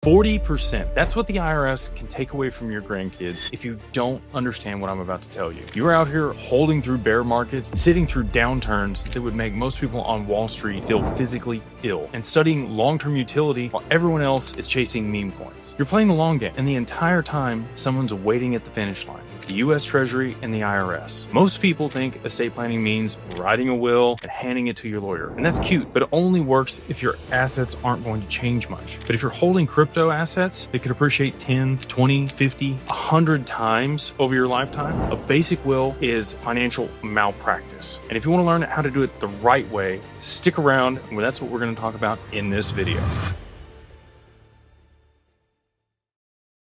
40%. That's what the IRS can take away from your grandkids if you don't understand what I'm about to tell you. You're out here holding through bear markets, sitting through downturns that would make most people on Wall Street feel physically ill, and studying long-term utility while everyone else is chasing meme coins. You're playing the long game, and the entire time, someone's waiting at the finish line. The US Treasury and the IRS. Most people think estate planning means writing a will and handing it to your lawyer. And that's cute, but it only works if your assets aren't going to change much. But if you're holding crypto assets, they could appreciate 10, 20, 50, 100 times over your lifetime. A basic will is financial malpractice. And if you want to learn how to do it the right way, stick around, and that's what we're going to talk about in this video.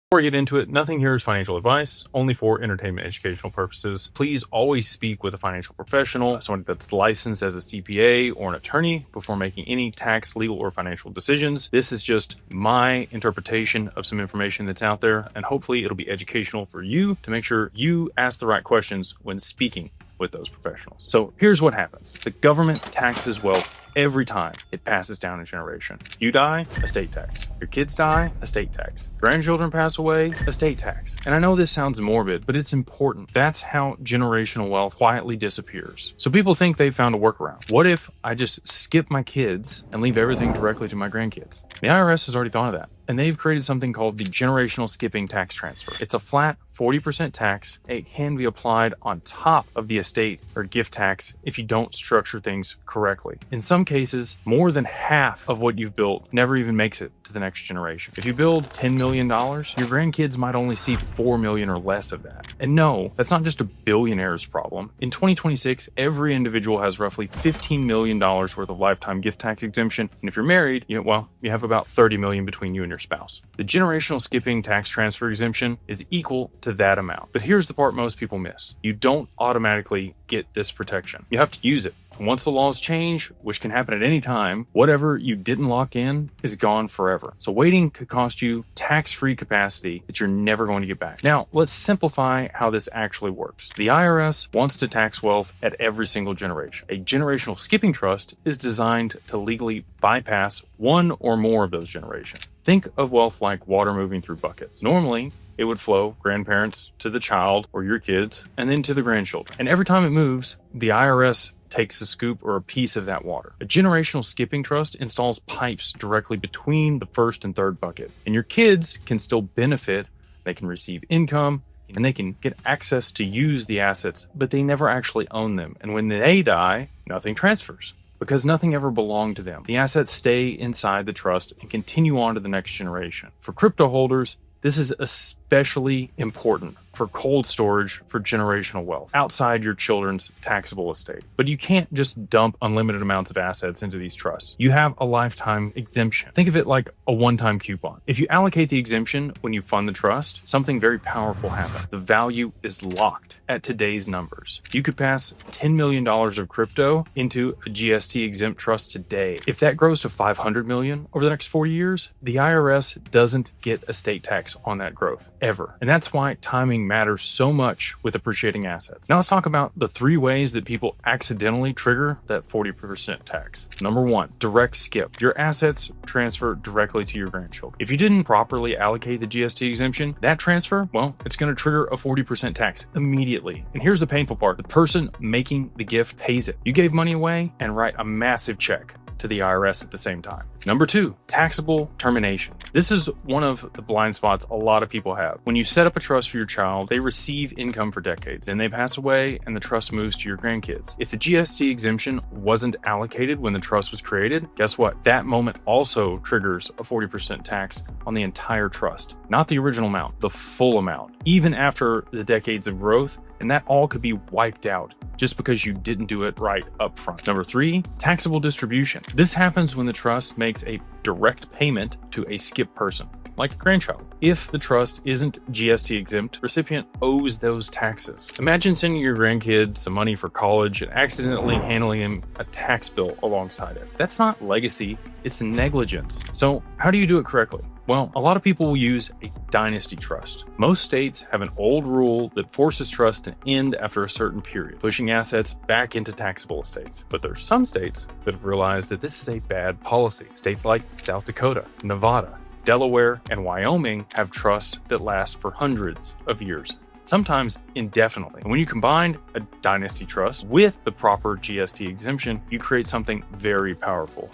Before we get into it, nothing here is financial advice, only for entertainment educational purposes. Please always speak with a financial professional, someone that's licensed as a CPA or an attorney before making any tax, legal, or financial decisions. This is just my interpretation of some information that's out there, and hopefully it'll be educational for you to make sure you ask the right questions when speaking with those professionals. So here's what happens. The government taxes wealth every time it passes down a generation. You die, estate tax. Your kids die, estate tax. Grandchildren pass away, estate tax. And I know this sounds morbid, but it's important. That's how generational wealth quietly disappears. So people think they've found a workaround. What if I just skip my kids and leave everything directly to my grandkids? The IRS has already thought of that, and they've created something called the generational skipping tax transfer. It's a flat 40% tax. It can be applied on top of the estate or gift tax if you don't structure things correctly. In some cases, more than half of what you've built never even makes it to the next generation. If you build $10 million, your grandkids might only see $4 million or less of that. And no, that's not just a billionaire's problem. In 2026, every individual has roughly $15 million worth of lifetime gift tax exemption. And if you're married, you have about $30 million between you and your spouse. The generational skipping tax transfer exemption is equal to that amount. But here's the part most people miss. You don't automatically get this protection. You have to use it. And once the laws change, which can happen at any time, whatever you didn't lock in is gone forever. So waiting could cost you tax-free capacity that you're never going to get back. Now, let's simplify how this actually works. The IRS wants to tax wealth at every single generation. A generational skipping trust is designed to legally bypass one or more of those generations. Think of wealth like water moving through buckets. Normally, it would flow grandparents to the child or your kids, and then to the grandchildren. And every time it moves, the IRS takes a scoop or a piece of that water. A generational skipping trust installs pipes directly between the first and third bucket. And your kids can still benefit, they can receive income, and they can get access to use the assets, but they never actually own them. And when they die, nothing transfers, because nothing ever belonged to them. The assets stay inside the trust and continue on to the next generation. For crypto holders, this is especially important for cold storage for generational wealth outside your children's taxable estate. But you can't just dump unlimited amounts of assets into these trusts. You have a lifetime exemption. Think of it like a one-time coupon. If you allocate the exemption when you fund the trust, something very powerful happens. The value is locked at today's numbers. You could pass $10 million of crypto into a GST exempt trust today. If that grows to $500 million over the next 4 years, the IRS doesn't get estate tax on that growth ever. And that's why timing matters so much with appreciating assets. Now let's talk about the 3 ways that people accidentally trigger that 40% tax. Number 1, direct skip. Your assets transfer directly to your grandchildren. If you didn't properly allocate the GST exemption, that transfer, it's going to trigger a 40% tax immediately. And here's the painful part. The person making the gift pays it. You gave money away and write a massive check to the IRS at the same time. Number 2, taxable termination. This is one of the blind spots a lot of people have. When you set up a trust for your child, they receive income for decades. Then they pass away and the trust moves to your grandkids. If the GST exemption wasn't allocated when the trust was created, guess what? That moment also triggers a 40% tax on the entire trust. Not the original amount, the full amount, even after the decades of growth, and that all could be wiped out just because you didn't do it right up front. Number 3, taxable distribution. This happens when the trust makes a direct payment to a skip person, like a grandchild. If the trust isn't GST exempt, recipient owes those taxes. Imagine sending your grandkid some money for college and accidentally handing him a tax bill alongside it. That's not legacy, it's negligence. So how do you do it correctly? Well, a lot of people will use a dynasty trust. Most states have an old rule that forces trust to end after a certain period, pushing assets back into taxable estates. But there are some states that have realized that this is a bad policy. States like South Dakota, Nevada, Delaware and Wyoming have trusts that last for hundreds of years, sometimes indefinitely. And when you combine a dynasty trust with the proper GST exemption, you create something very powerful.